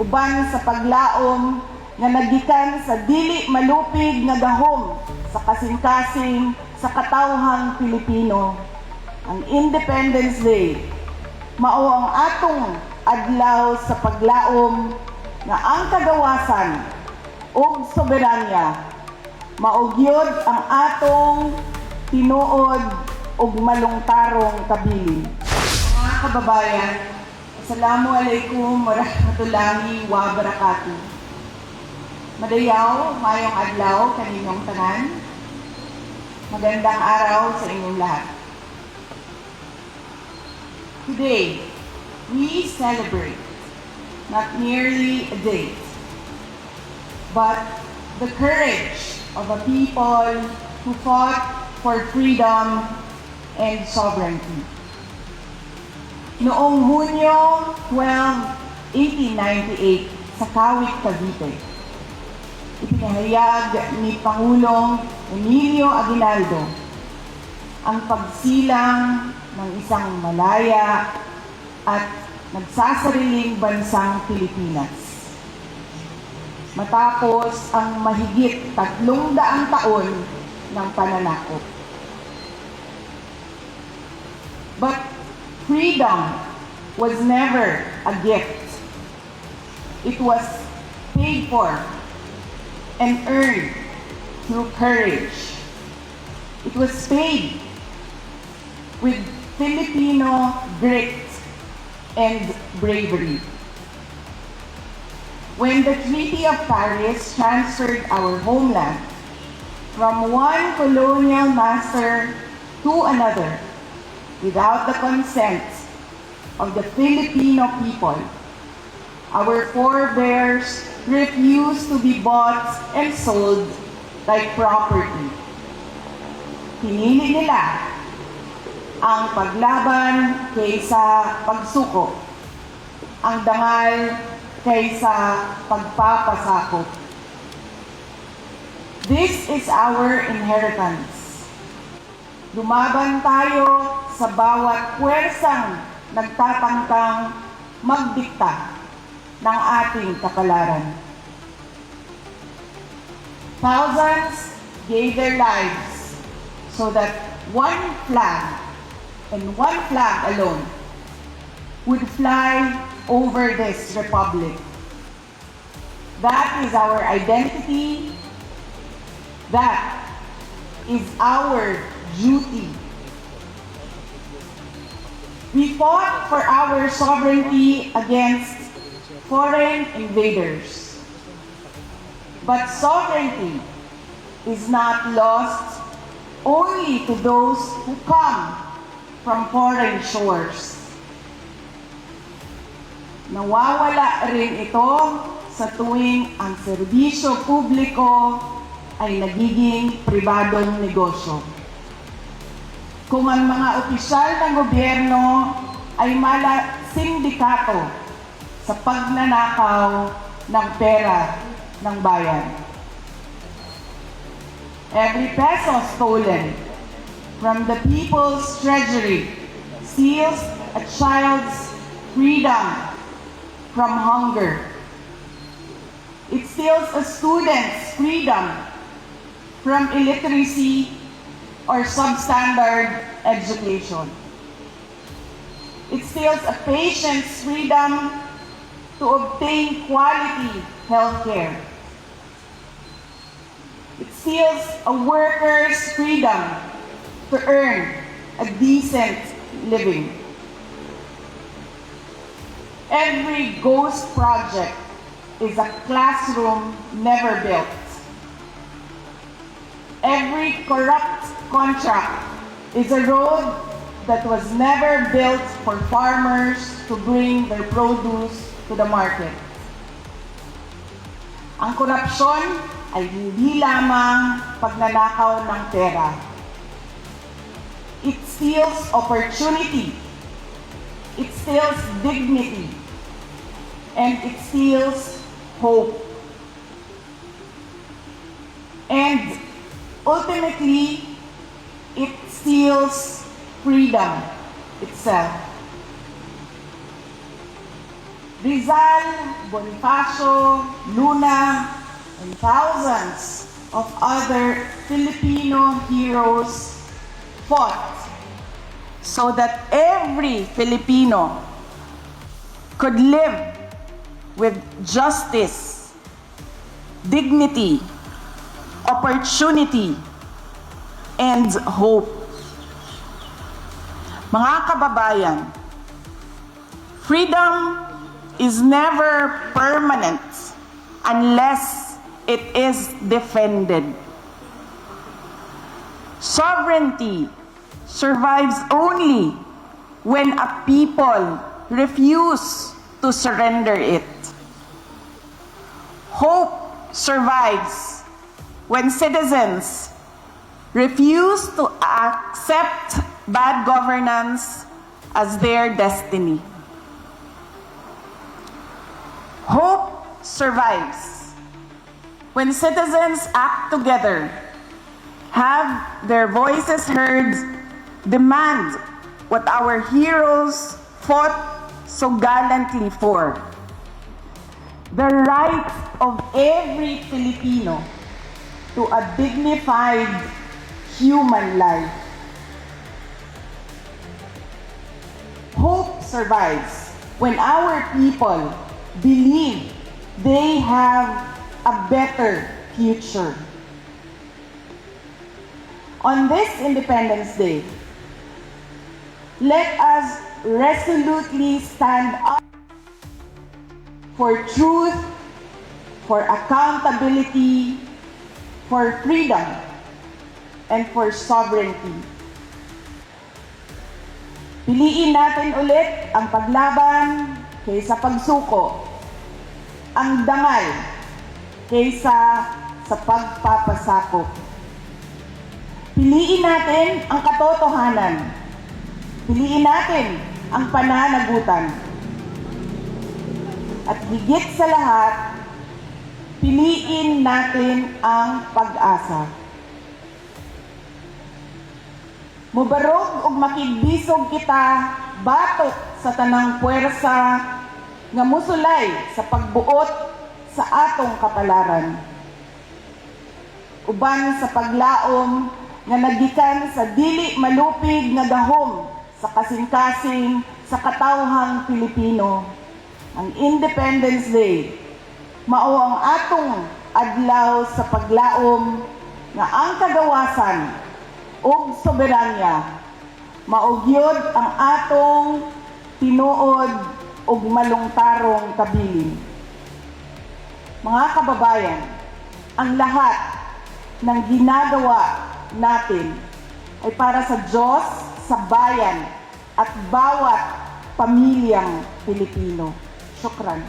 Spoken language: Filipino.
uban sa paglaom nga nagikan sa dili malupig nga gahom sa kasing-kasing sa katawhang Pilipino. Ang Independence Day mao ang atong adlaw sa paglaom nga ang kagawasan ug soberanya mao gyud ang atong tinuod ug malungtarong kabilin. Mga kababayan, Assalamualaikum warahmatullahi wabarakatuh. Madayaw, mayong adlaw kaninyong tanan. Magandang araw sa inyong lahat. Today, we celebrate not merely a date, but the courage of a people who fought for freedom and sovereignty. Noong Hunyo 12, 1898 sa Kawit, Cavite, ipinahayag ni Pangulong Emilio Aguinaldo ang pagsilang ng isang malaya at nagsasariling bansang Pilipinas. Matapos ang mahigit 300 taon ng pananakop. But freedom was never a gift. It was paid for and earned through courage. It was paid with Filipino grit and bravery. When the Treaty of Paris transferred our homeland from one colonial master to another without the consent of the Filipino people, our forebears refused to be bought and sold like property. Pinili nila ang paglaban kaysa pagsuko, ang dangal kaysa pagpapasakop. This is our inheritance. Lumaban tayo sa bawat puwersang nagtatangkang magdikta ng ating kapalaran. Thousands gave their lives so that one flag and one flag alone would fly over this republic. That is our identity. That is our duty. We fought for our sovereignty against foreign invaders. But sovereignty is not lost only to those who come from foreign shores. Nawawala rin ito sa tuwing ang serbisyo publiko ay nagiging pribadong negosyo. Kung ang mga opisyal ng gobyerno ay sindikato sa pagnanakaw ng pera ng bayan. Every peso stolen from the people's treasury steals a child's freedom from hunger. It steals a student's freedom from illiteracy or substandard education. It steals a patient's freedom to obtain quality health care. It steals a worker's freedom to earn a decent living. Every ghost project is a classroom never built. Every corrupt contract is a road that was never built for farmers to bring their produce to the market. Ang korupsyon ay hindi lamang pagnanakaw ng pera. It steals opportunity. It steals dignity. And it steals hope. And ultimately, it steals freedom itself. Rizal, Bonifacio, Luna, and thousands of other Filipino heroes fought so that every Filipino could live with justice, dignity, opportunity, and hope. Mga kababayan, freedom is never permanent unless it is defended. Sovereignty survives only when a people refuse to surrender it. Hope survives when citizens refuse to accept bad governance as their destiny. Hope survives when citizens act together, have their voices heard, demand what our heroes fought so gallantly for: the right of every Filipino to a dignified human life. Hope survives when our people believe they have a better future. On this Independence Day, let us resolutely stand up for truth, for accountability, for freedom, and for sovereignty. Piliin natin ulit ang paglaban kaysa pagsuko, ang dangal kaysa sa pagpapasakop. Piliin natin ang katotohanan. Piliin natin ang pananagutan. At higit sa lahat, piliin natin ang pag-asa. Mubarog ug makigbisog kita batok sa tanang puwersa nga musulay sa pagbuot sa atong kapalaran. Uban sa paglaom nga nagikan sa dili malupig nga gahom sa kasing-kasing sa katawhang Pilipino. Ang Independence Day mao ang atong adlaw sa paglaom nga ang kagawasan ug soberanya maugyod ang atong tinuod ug malungtarong kabilin. Mga kababayan, ang lahat ng ginagawa natin ay para sa Diyos, sa bayan, at bawat pamilyang Pilipino. Syukran.